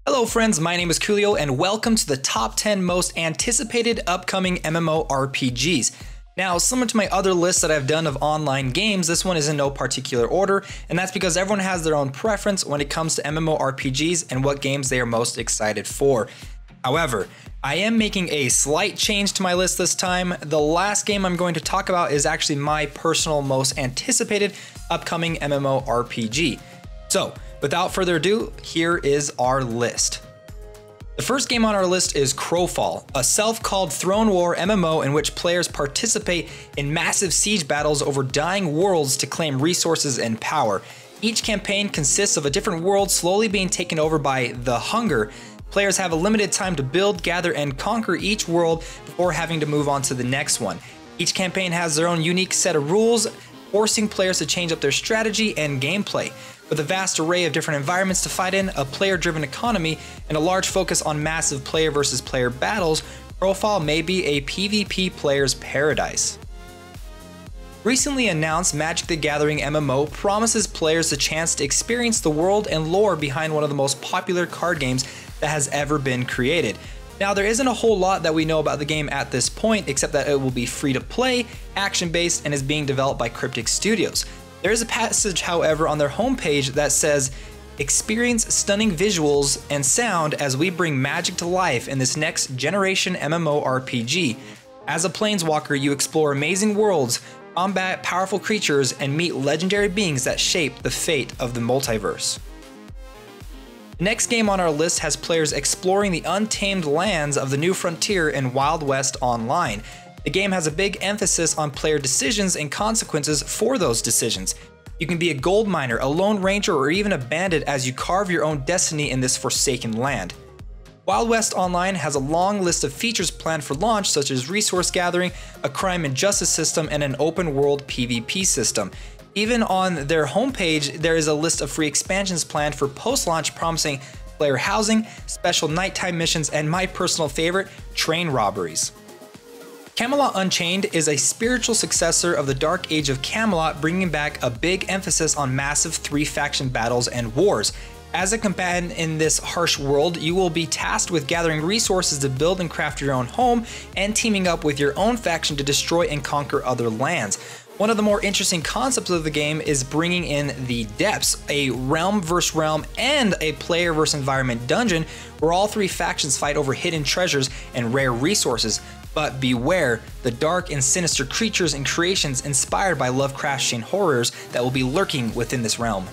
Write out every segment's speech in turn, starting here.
Hello friends, my name is Koolio and welcome to the top 10 most anticipated upcoming MMORPGs. Now, similar to my other lists that I've done of online games, this one is in no particular order, and that's because everyone has their own preference when it comes to MMORPGs and what games they are most excited for. However, I am making a slight change to my list this time. The last game I'm going to talk about is actually my personal most anticipated upcoming MMORPG. So, without further ado, here is our list. The first game on our list is Crowfall, a self-called throne war MMO in which players participate in massive siege battles over dying worlds to claim resources and power. Each campaign consists of a different world slowly being taken over by the Hunger. Players have a limited time to build, gather, and conquer each world before having to move on to the next one. Each campaign has their own unique set of rules, forcing players to change up their strategy and gameplay. With a vast array of different environments to fight in, a player-driven economy, and a large focus on massive player versus player battles, Crowfall may be a PvP player's paradise. Recently announced Magic the Gathering MMO promises players the chance to experience the world and lore behind one of the most popular card games that has ever been created. Now, there isn't a whole lot that we know about the game at this point, except that it will be free to play, action-based, and is being developed by Cryptic Studios. There is a passage, however, on their homepage that says, "Experience stunning visuals and sound as we bring magic to life in this next generation MMORPG. As a planeswalker, you explore amazing worlds, combat powerful creatures, and meet legendary beings that shape the fate of the multiverse." The next game on our list has players exploring the untamed lands of the New Frontier in Wild West Online. The game has a big emphasis on player decisions and consequences for those decisions. You can be a gold miner, a lone ranger, or even a bandit as you carve your own destiny in this forsaken land. Wild West Online has a long list of features planned for launch, such as resource gathering, a crime and justice system, and an open world PvP system. Even on their homepage, there is a list of free expansions planned for post-launch, promising player housing, special nighttime missions, and my personal favorite, train robberies. Camelot Unchained is a spiritual successor of the Dark Age of Camelot, bringing back a big emphasis on massive three-faction battles and wars. As a combatant in this harsh world, you will be tasked with gathering resources to build and craft your own home, and teaming up with your own faction to destroy and conquer other lands. One of the more interesting concepts of the game is bringing in the Depths, a realm versus realm and a player versus environment dungeon where all three factions fight over hidden treasures and rare resources. But beware, the dark and sinister creatures and creations inspired by Lovecraftian horrors that will be lurking within this realm.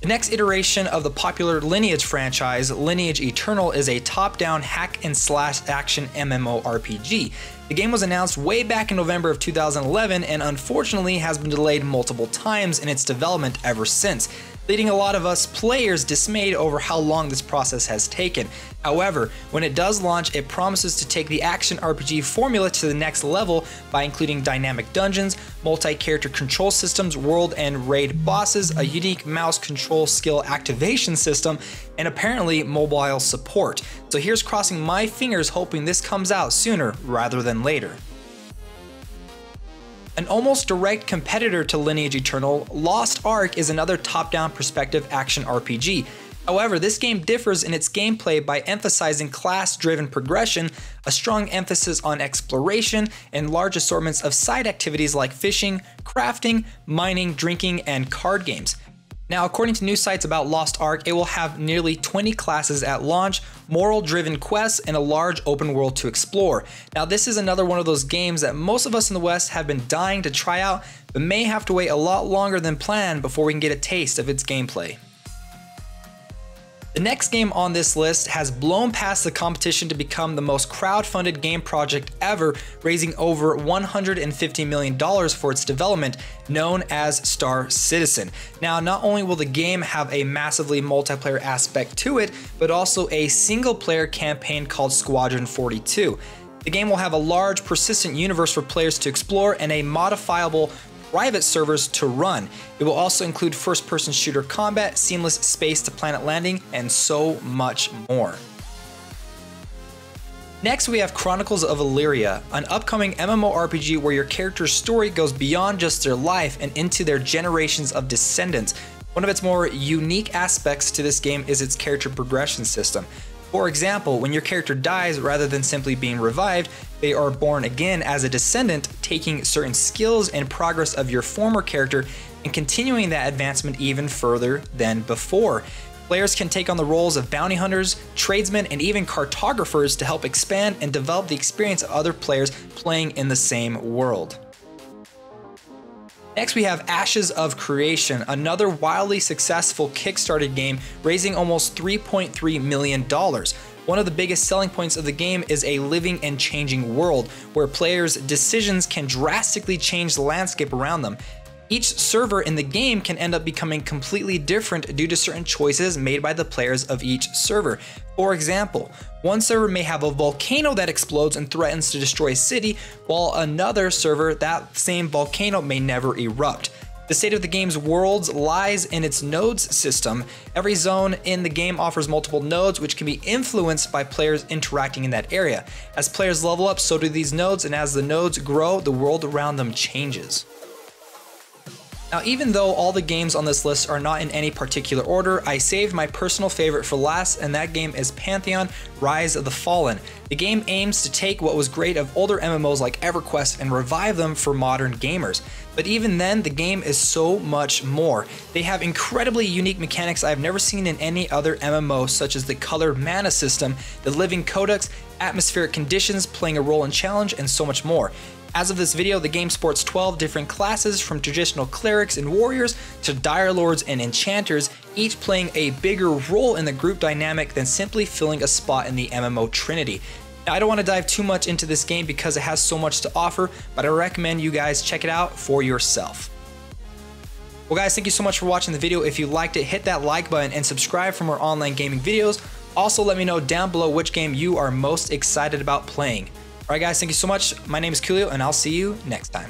The next iteration of the popular Lineage franchise, Lineage Eternal, is a top-down hack-and-slash action MMORPG. The game was announced way back in November of 2011 and unfortunately has been delayed multiple times in its development ever since, leaving a lot of us players dismayed over how long this process has taken. However, when it does launch, it promises to take the action RPG formula to the next level by including dynamic dungeons, multi-character control systems, world and raid bosses, a unique mouse control skill activation system, and apparently mobile support. So here's crossing my fingers hoping this comes out sooner rather than later. An almost direct competitor to Lineage Eternal, Lost Ark is another top-down perspective action RPG. However, this game differs in its gameplay by emphasizing class-driven progression, a strong emphasis on exploration, and large assortments of side activities like fishing, crafting, mining, drinking, and card games. Now, according to news sites about Lost Ark, it will have nearly 20 classes at launch, moral-driven quests, and a large open world to explore. Now, this is another one of those games that most of us in the West have been dying to try out, but may have to wait a lot longer than planned before we can get a taste of its gameplay. The next game on this list has blown past the competition to become the most crowd-funded game project ever, raising over $150 million for its development, known as Star Citizen. Now, not only will the game have a massively multiplayer aspect to it, but also a single-player campaign called Squadron 42. The game will have a large, persistent universe for players to explore and a modifiable private servers to run. It will also include first-person shooter combat, seamless space-to-planet landing, and so much more. Next, we have Chronicles of Elyria, an upcoming MMORPG where your character's story goes beyond just their life and into their generations of descendants. One of its more unique aspects to this game is its character progression system. For example, when your character dies, rather than simply being revived, they are born again as a descendant, taking certain skills and progress of your former character and continuing that advancement even further than before. Players can take on the roles of bounty hunters, tradesmen, and even cartographers to help expand and develop the experience of other players playing in the same world. Next, we have Ashes of Creation, another wildly successful Kickstarter game raising almost $3.3 million. One of the biggest selling points of the game is a living and changing world where players' decisions can drastically change the landscape around them. Each server in the game can end up becoming completely different due to certain choices made by the players of each server. For example, one server may have a volcano that explodes and threatens to destroy a city, while another server, that same volcano may never erupt. The state of the game's worlds lies in its nodes system. Every zone in the game offers multiple nodes which can be influenced by players interacting in that area. As players level up, so do these nodes, and as the nodes grow, the world around them changes. Now, even though all the games on this list are not in any particular order, I saved my personal favorite for last, and that game is Pantheon: Rise of the Fallen. The game aims to take what was great of older MMOs like EverQuest and revive them for modern gamers. But even then, the game is so much more. They have incredibly unique mechanics I've never seen in any other MMO, such as the colored mana system, the living codex, atmospheric conditions playing a role in challenge, and so much more. As of this video, the game sports 12 different classes, from traditional clerics and warriors to dire lords and enchanters, each playing a bigger role in the group dynamic than simply filling a spot in the MMO trinity. Now, I don't want to dive too much into this game because it has so much to offer, but I recommend you guys check it out for yourself. Well guys, thank you so much for watching the video. If you liked it, hit that like button and subscribe for more online gaming videos. Also, let me know down below which game you are most excited about playing. Alright guys, thank you so much. My name is Koolio, and I'll see you next time.